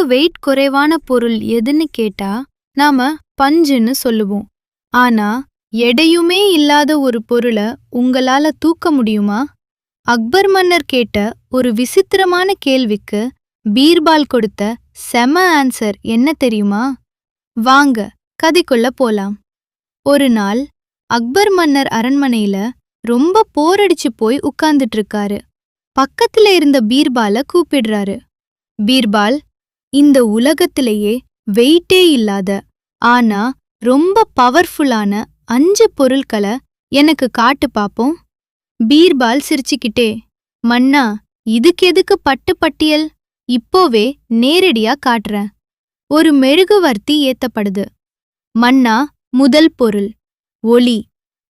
Wait குறைவான பொருள் எதுன்னு கேட்டா நாம பஞ்சுன்னு சொல்லுவோம். ஆனா எடையுமே இல்லாத ஒரு பொருள உங்களால தூக்க முடியுமா? அக்பர் மன்னர் கேட்ட ஒரு விசித்திரமான கேள்விக்கு பீர்பால் கொடுத்த செம ஆன்சர் என்ன தெரியுமா? வாங்க கதைக்குள்ள போலாம். ஒரு நாள் அக்பர் மன்னர் அரண்மனையில ரொம்ப போரடிச்சு போய் உட்கார்ந்துட்டு இருக்காரு. பக்கத்துல இருந்த பீர்பால கூப்பிடுறாரு. பீர்பால், இந்த உலகத்திலேயே வெயிட்டே இல்லாத ஆனா ரொம்ப பவர்ஃபுல்லான 5 பொருட்களை எனக்கு காட்டு பாப்போம். பீர்பால் சிரிச்சுக்கிட்டே, மன்னா, இதுக்கு எதுக்கு பட்டு பட்டியல்? இப்போவே நேரடியா காட்டுறேன். ஒரு மெழுகுவர்த்தி ஏத்தப்படுது. மன்னா, முதல் பொருள் ஒளி.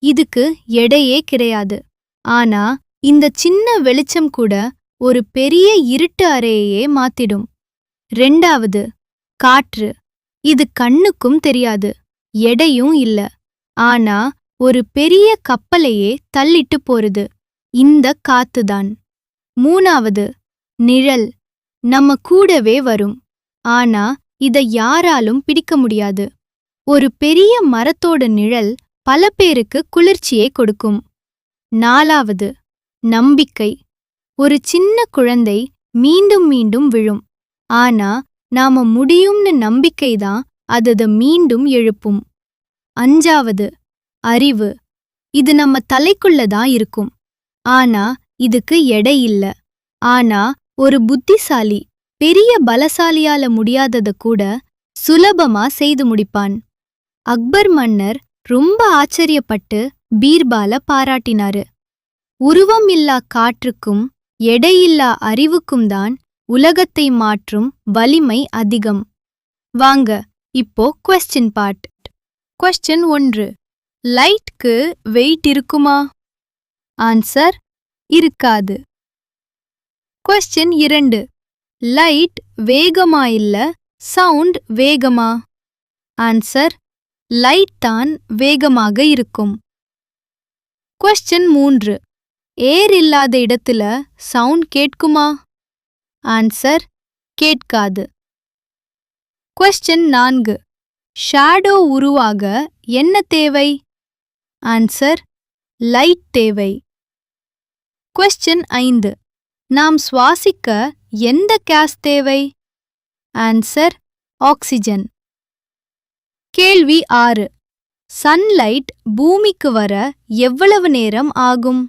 இதுக்கு எடையே கிடையாது. ஆனா இந்த சின்ன வெளிச்சம் கூட ஒரு பெரிய இருட்டு அறையையே மாத்திடும். 2வது காற்று. இது கண்ணுக்கும் தெரியாது, எடையும் இல்ல. ஆனா ஒரு பெரிய கப்பலையே தள்ளிட்டு போறது இந்த காத்துதான். 3வது நிழல். நம்ம கூடவே வரும். ஆனா இத யாராலும் பிடிக்க முடியாது. ஒரு பெரிய மரத்தோட நிழல் பல பேருக்கு குளிர்ச்சியை கொடுக்கும். 4வது நம்பிக்கை. ஒரு சின்ன குழந்தை மீண்டும் மீண்டும் விழும். ஆனா நாம முடியும்னு நம்பிக்கைதான் அதை மீண்டும் எழுப்பும். 5வது அறிவு. இது நம்ம தலைக்குள்ளதான் இருக்கும். ஆனா இதுக்கு எடை இல்ல. ஆனா ஒரு புத்திசாலி பெரிய பலசாலியால முடியாதத கூட சுலபமா செய்து முடிப்பான். அக்பர் மன்னர் ரொம்ப ஆச்சரியப்பட்டு பீர்பால பாராட்டினாரு. உருவம் இல்லா காற்றுக்கும் எடையில்லா அறிவுக்கும் தான் உலகத்தை மாற்றும் வலிமை அதிகம். வாங்க இப்போ கொஸ்டின் பார்ட். கொஸ்டின் 1. லைட்க்கு வெயிட் இருக்குமா? ஆன்சர் இருக்காது. கொஸ்டின் 2. லைட் வேகமா இல்ல சவுண்ட் வேகமா? ஆன்சர் லைட் தான் வேகமாக இருக்கும். கொஸ்டின் 3. ஏர் இல்லாத இடத்துல சவுண்ட் கேட்குமா? ஆன்சர் கேட்காது. கொஸ்டின் 4. ஷேடோ உருவாக என்ன தேவை? ஆன்சர் லைட் தேவை. கொஸ்டின் 5. நாம் சுவாசிக்க எந்த கேஸ் தேவை? Answer oxygen. கேள்வி 6. சன்லைட் பூமிக்கு வர எவ்வளவு நேரம் ஆகும்?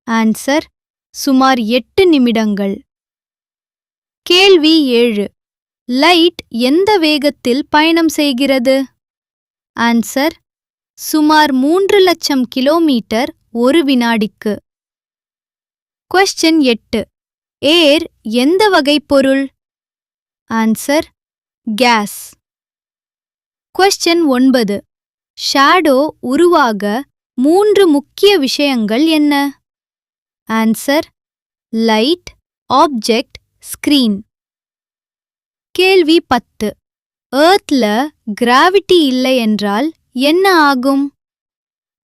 ஆன்சர் சுமார் 8 நிமிடங்கள். கேள்வி 7. லைட் எந்த வேகத்தில் பயணம் செய்கிறது? ஆன்சர் சுமார் 3 லட்சம் கிலோமீட்டர் ஒரு வினாடிக்கு. கொஸ்டின் 8. ஏர் எந்த வகை பொருள்? Answer case. கொஸ்டின் 9. ஷேடோ உருவாக 3 முக்கிய விஷயங்கள் என்ன? Answer light, object, screen. கேள்வி 10. எர்த்ல கிராவிட்டி இல்லை என்றால் என்ன ஆகும்?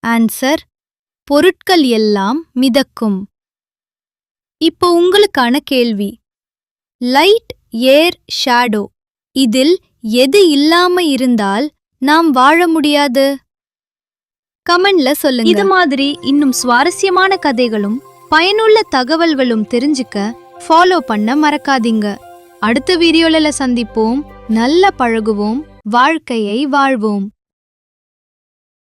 ஆன்சர் பொருட்கள் எல்லாம் மிதக்கும். இப்போ உங்களுக்கான கேள்வி. லைட், ஏர், ஷேடோ இதில் எது இல்லாம இருந்தால் நாம் வாழ முடியாது? கமெண்ட்ல சொல்லுங்க. இது மாதிரி இன்னும் சுவாரஸ்யமான கதைகளும் பயனுள்ள தகவல்களும் தெரிஞ்சுக்க ஃபாலோ பண்ண மறக்காதீங்க. அடுத்த வீடியோல சந்திப்போம். நல்ல பழகுவோம், வாழ்க்கையை வாழ்வோம்.